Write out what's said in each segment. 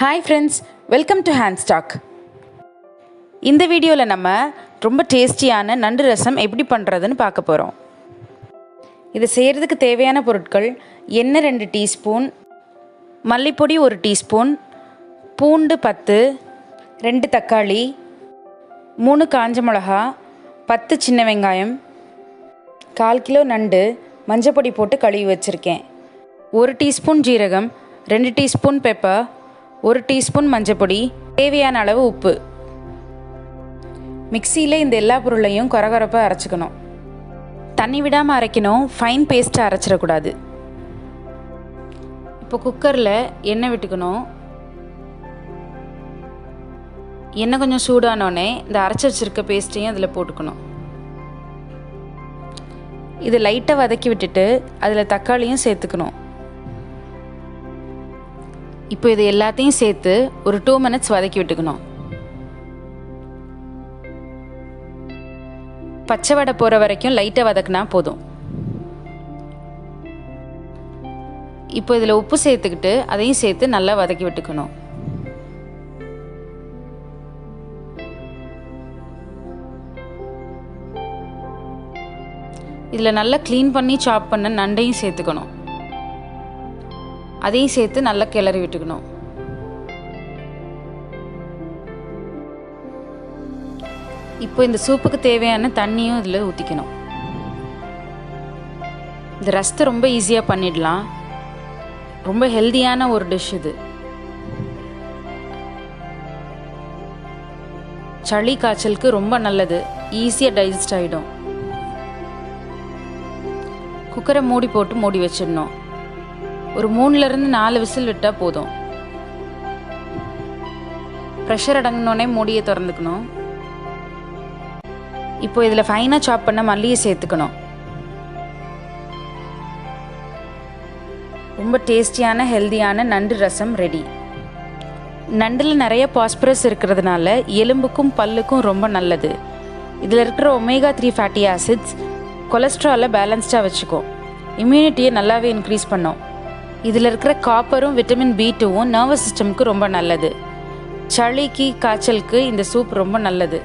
Hi friends, welcome to Handstock. இந்த வீடியோவில் நம்ம ரொம்ப டேஸ்டியான நண்டு ரசம் எப்படி பண்ணுறதுன்னு பார்க்க போகிறோம். இதை செய்கிறதுக்கு தேவையான பொருட்கள்: எண்ணெய் 2 டீஸ்பூன், மல்லிப்பொடி 1 டீஸ்பூன், பூண்டு 10, 2 தக்காளி, 3 காஞ்ச மிளகா, 10 சின்ன வெங்காயம், 1/4 கிலோ நண்டு மஞ்சப்பொடி போட்டு கழுவி வச்சுருக்கேன், 1 டீஸ்பூன் ஜீரகம், 2 டீஸ்பூன் பெப்பர், 1 டீஸ்பூன் மஞ்சப்பொடி, தேவையான அளவு உப்பு. மிக்சியில் இந்த எல்லா பொருளையும் கொரகொரப்பாக அரைச்சிக்கணும். தண்ணி விடாமல் அரைக்கணும், ஃபைன் பேஸ்ட்டாக அரைச்சிடக்கூடாது. இப்போ குக்கரில் எண்ணெய் விட்டுக்கணும். எண்ணெய் கொஞ்சம் சூடானோடனே இந்த அரைச்சி வச்சுருக்க பேஸ்ட்டையும் அதில் போட்டுக்கணும். இது லைட்டாக வதக்கி விட்டுட்டு அதில் தக்காளியும் சேர்த்துக்கணும். இப்போ இது எல்லாத்தையும் சேர்த்து ஒரு 2 மினிட்ஸ் வதக்கி விட்டுக்கணும். பச்சை வடை போகிற வரைக்கும் லைட்டாக வதக்குனா போதும். இப்போ இதில் உப்பு சேர்த்துக்கிட்டு அதையும் சேர்த்து நல்லா வதக்கி விட்டுக்கணும். இதில் நல்லா க்ளீன் பண்ணி சாப் பண்ண நண்டையும் சேர்த்துக்கணும். அதையும் சேர்த்து நல்லா கிளறி விட்டுக்கணும். இப்போ இந்த சூப்புக்கு தேவையான தண்ணியும் இதில் ஊற்றிக்கணும். இந்த ரசத்தை ரொம்ப ஈஸியாக பண்ணிடலாம். ரொம்ப ஹெல்தியான ஒரு டிஷ் இது. சளி காய்ச்சலுக்கு ரொம்ப நல்லது, ஈஸியாக டைஜஸ்ட் ஆகிடும். குக்கரை மூடி போட்டு மூடி வச்சிடணும். ஒரு 3லேருந்து 4 விசில் விட்டால் போதும். ப்ரெஷர் அடங்கினோடனே மூடியை திறந்துக்கணும். இப்போ இதில் ஃபைனாக சாப் பண்ண மல்லியை சேர்த்துக்கணும். ரொம்ப டேஸ்டியான ஹெல்தியான நண்டு ரசம் ரெடி. நண்டில் நிறைய phosphorous இருக்கிறதுனால எலும்புக்கும் பல்லுக்கும் ரொம்ப நல்லது. இதில் இருக்கிற omega-3 ஃபேட்டி ஆசிட்ஸ் கொலஸ்ட்ராலை பேலன்ஸ்டாக வச்சுக்கும், இம்யூனிட்டியை நல்லாவே இன்க்ரீஸ் பண்ணும். இதில் இருக்கிற காப்பரும் விட்டமின் B2வும் நர்வஸ் சிஸ்டமுக்கு ரொம்ப நல்லது. சளிக்கு காய்ச்சலுக்கு இந்த சூப் ரொம்ப நல்லது.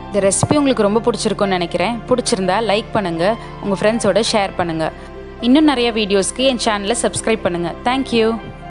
இந்த ரெசிபி உங்களுக்கு ரொம்ப பிடிச்சிருக்குன்னு நினைக்கிறேன். பிடிச்சிருந்தா லைக் பண்ணுங்கள், உங்கள் ஃப்ரெண்ட்ஸோட ஷேர் பண்ணுங்கள். இன்னும் நிறைய வீடியோஸ்க்கு என் சேனலை சப்ஸ்கிரைப் பண்ணுங்கள். தேங்க்யூ.